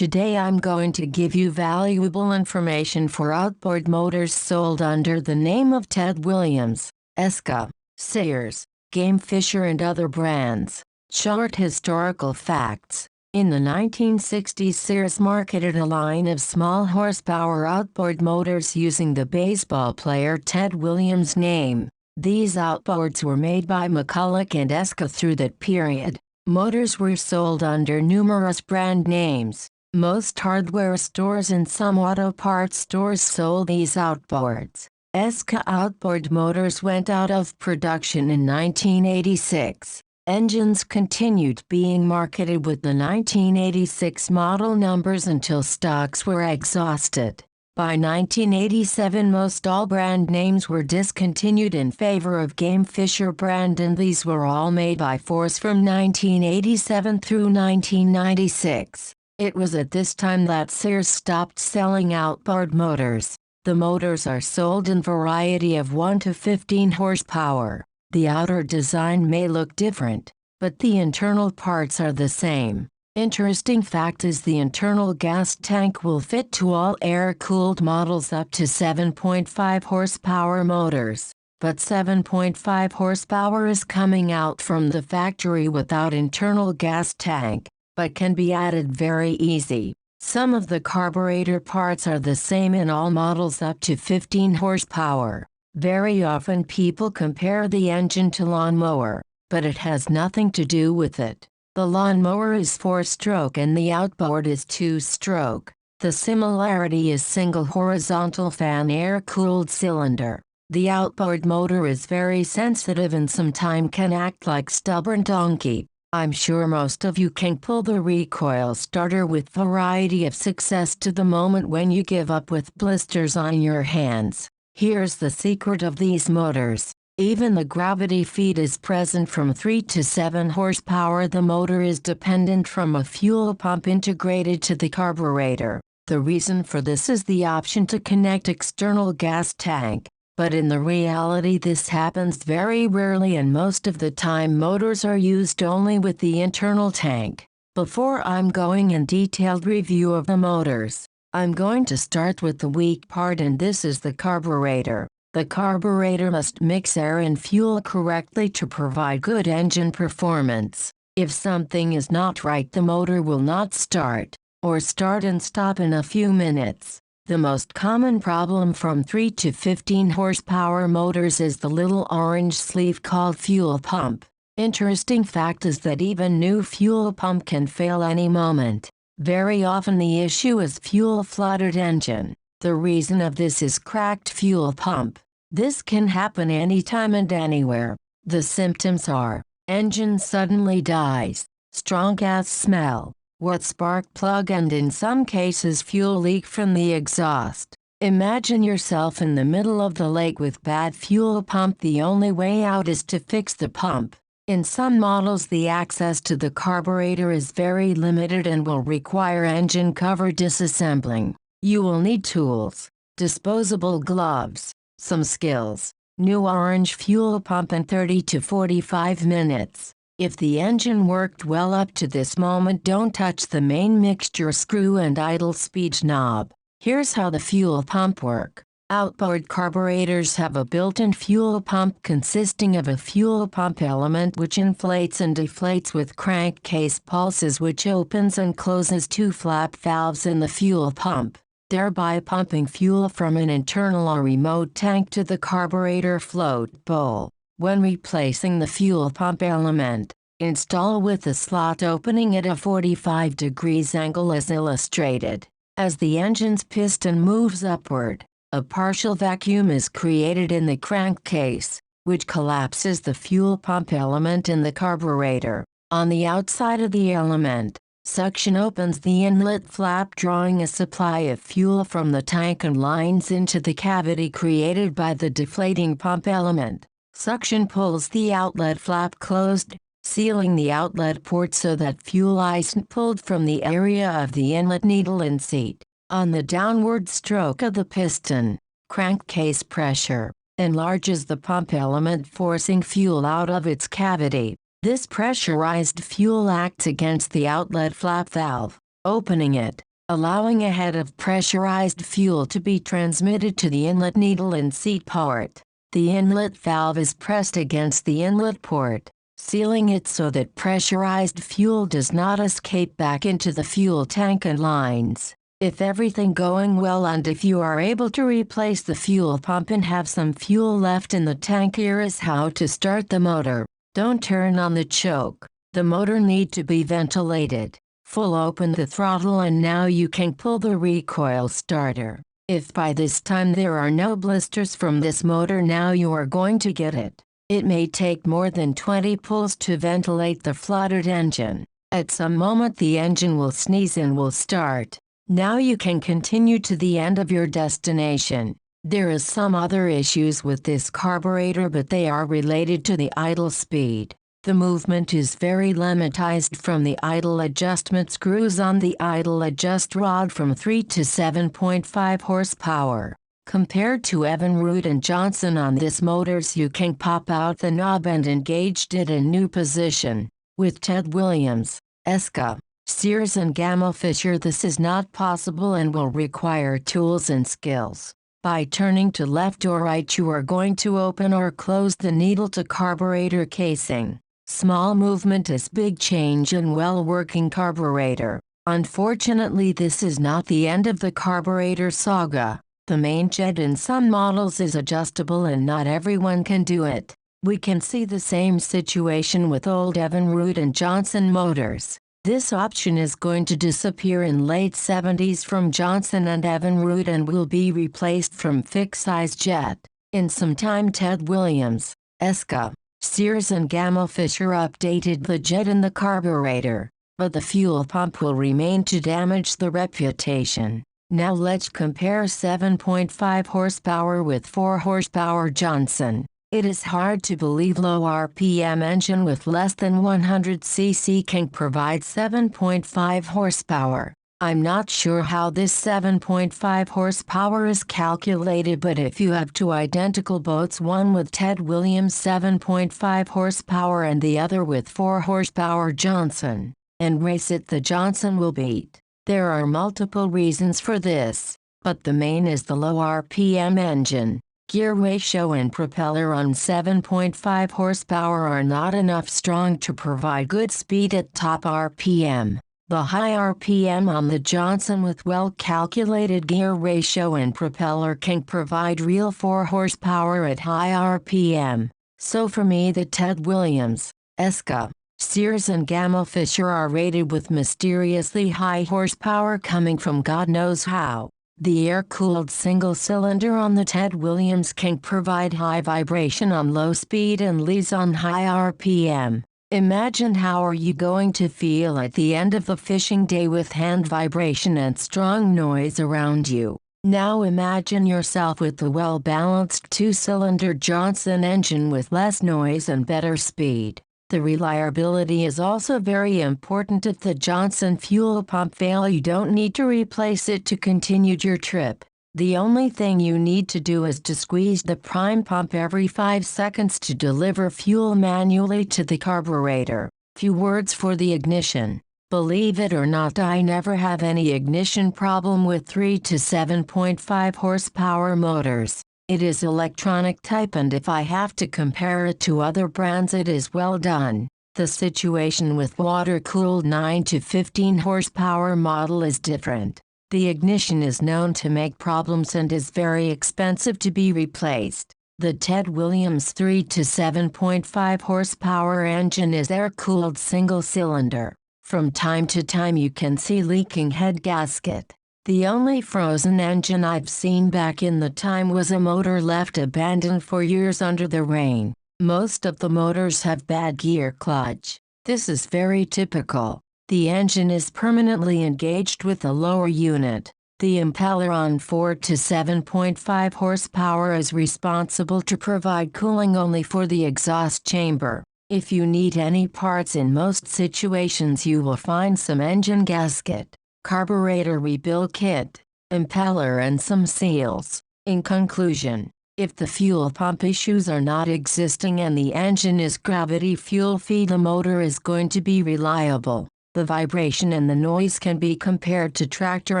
Today I'm going to give you valuable information for outboard motors sold under the name of Ted Williams, Eska, Sears, Gamefisher and other brands. Short historical facts. In the 1960s, Sears marketed a line of small horsepower outboard motors using the baseball player Ted Williams' name. These outboards were made by McCulloch and Eska through that period. Motors were sold under numerous brand names. Most hardware stores and some auto parts stores sold these outboards. Eska outboard motors went out of production in 1986. Engines continued being marketed with the 1986 model numbers until stocks were exhausted. By 1987, most all brand names were discontinued in favor of Gamefisher brand, and these were all made by force from 1987 through 1996. It was at this time that Sears stopped selling outboard motors. The motors are sold in variety of 1 to 15 horsepower. The outer design may look different, but the internal parts are the same. Interesting fact is the internal gas tank will fit to all air-cooled models up to 7.5 horsepower motors, but 7.5 horsepower is coming out from the factory without internal gas tank, but can be added very easy. Some of the carburetor parts are the same in all models up to 15 horsepower. Very often people compare the engine to lawnmower, but it has nothing to do with it. The lawnmower is 4-stroke and the outboard is 2-stroke. The similarity is single horizontal fan air-cooled cylinder. The outboard motor is very sensitive and sometimes can act like stubborn donkey. I'm sure most of you can pull the recoil starter with variety of success to the moment when you give up with blisters on your hands. Here's the secret of these motors. Even the gravity feed is present from 3 to 7 horsepower. The motor is dependent from a fuel pump integrated to the carburetor. The reason for this is the option to connect external gas tank. But in the reality this happens very rarely, and most of the time motors are used only with the internal tank. Before I'm going in detailed review of the motors, I'm going to start with the weak part, and this is the carburetor. The carburetor must mix air and fuel correctly to provide good engine performance. If something is not right, the motor will not start, or start and stop in a few minutes. The most common problem from 3 to 15 horsepower motors is the little orange sleeve called fuel pump. Interesting fact is that even new fuel pump can fail any moment. Very often the issue is fuel flooded engine. The reason of this is cracked fuel pump. This can happen anytime and anywhere. The symptoms are: engine suddenly dies, strong gas smell, wet spark plug, and in some cases fuel leak from the exhaust. Imagine yourself in the middle of the lake with bad fuel pump. The only way out is to fix the pump. In some models the access to the carburetor is very limited and will require engine cover disassembling. You will need tools, disposable gloves, some skills, new orange fuel pump in 30 to 45 minutes. If the engine worked well up to this moment, don't touch the main mixture screw and idle speed knob. Here's how the fuel pump works. Outboard carburetors have a built-in fuel pump consisting of a fuel pump element which inflates and deflates with crankcase pulses, which opens and closes 2 flap valves in the fuel pump, thereby pumping fuel from an internal or remote tank to the carburetor float bowl. When replacing the fuel pump element, install with the slot opening at a 45 degrees angle as illustrated. As the engine's piston moves upward, a partial vacuum is created in the crankcase, which collapses the fuel pump element in the carburetor. On the outside of the element, suction opens the inlet flap, drawing a supply of fuel from the tank and lines into the cavity created by the deflating pump element. Suction pulls the outlet flap closed, sealing the outlet port so that fuel isn't pulled from the area of the inlet needle and seat. On the downward stroke of the piston, crankcase pressure enlarges the pump element, forcing fuel out of its cavity. This pressurized fuel acts against the outlet flap valve, opening it, allowing a head of pressurized fuel to be transmitted to the inlet needle and seat port. The inlet valve is pressed against the inlet port, sealing it so that pressurized fuel does not escape back into the fuel tank and lines. If everything going well and if you are able to replace the fuel pump and have some fuel left in the tank, here is how to start the motor. Don't turn on the choke. The motor need to be ventilated. Full open the throttle and now you can pull the recoil starter. If by this time there are no blisters from this motor, now you are going to get it. It may take more than 20 pulls to ventilate the flooded engine. At some moment the engine will sneeze and will start. Now you can continue to the end of your destination. There is some other issues with this carburetor, but they are related to the idle speed. The movement is very limited from the idle adjustment screws on the idle adjust rod from 3 to 7.5 horsepower. Compared to Evinrude and Johnson on this motors, you can pop out the knob and engage it in new position. With Ted Williams, Eska, Sears and Gamefisher this is not possible and will require tools and skills. By turning to left or right you are going to open or close the needle to carburetor casing. Small movement is big change in well-working carburetor. Unfortunately, this is not the end of the carburetor saga. The main jet in some models is adjustable and not everyone can do it. We can see the same situation with old Evinrude and Johnson motors. This option is going to disappear in late 70s from Johnson and Evinrude and will be replaced from fixed-size jet. In some time Ted Williams, Eska, Sears and Gamefisher updated the jet in the carburetor, but the fuel pump will remain to damage the reputation. Now let's compare 7.5 horsepower with 4 horsepower Johnson. It is hard to believe low RPM engine with less than 100 cc can provide 7.5 horsepower. I'm not sure how this 7.5 horsepower is calculated, but if you have two identical boats, one with Ted Williams 7.5 horsepower and the other with 4 horsepower Johnson, and race it, the Johnson will beat. There are multiple reasons for this, but the main is the low RPM engine. Gear ratio and propeller on 7.5 horsepower are not enough strong to provide good speed at top RPM. The high RPM on the Johnson with well-calculated gear ratio and propeller can provide real 4 horsepower at high RPM. So for me the Ted Williams, Eska, Sears and Gamefisher are rated with mysteriously high horsepower coming from God knows how. The air-cooled single-cylinder on the Ted Williams can provide high vibration on low speed and leads on high RPM. Imagine how are you going to feel at the end of the fishing day with hand vibration and strong noise around you. Now imagine yourself with the well-balanced 2-cylinder Johnson engine with less noise and better speed. The reliability is also very important. If the Johnson fuel pump fails, you don't need to replace it to continue your trip. The only thing you need to do is to squeeze the prime pump every 5 seconds to deliver fuel manually to the carburetor. Few words for the ignition. Believe it or not, I never have any ignition problem with 3 to 7.5 horsepower motors. It is electronic type, and if I have to compare it to other brands, it is well done. The situation with water-cooled 9 to 15 horsepower model is different. The ignition is known to make problems and is very expensive to be replaced. The Ted Williams 3 to 7.5 horsepower engine is air-cooled single-cylinder. From time to time you can see leaking head gasket. The only frozen engine I've seen back in the time was a motor left abandoned for years under the rain. Most of the motors have bad gear clutch. This is very typical. The engine is permanently engaged with the lower unit. The impeller on 4 to 7.5 horsepower is responsible to provide cooling only for the exhaust chamber. If you need any parts, in most situations you will find some engine gasket, carburetor rebuild kit, impeller and some seals. In conclusion, if the fuel pump issues are not existing and the engine is gravity fuel feed, the motor is going to be reliable. The vibration and the noise can be compared to tractor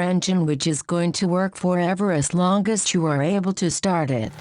engine, which is going to work forever as long as you are able to start it.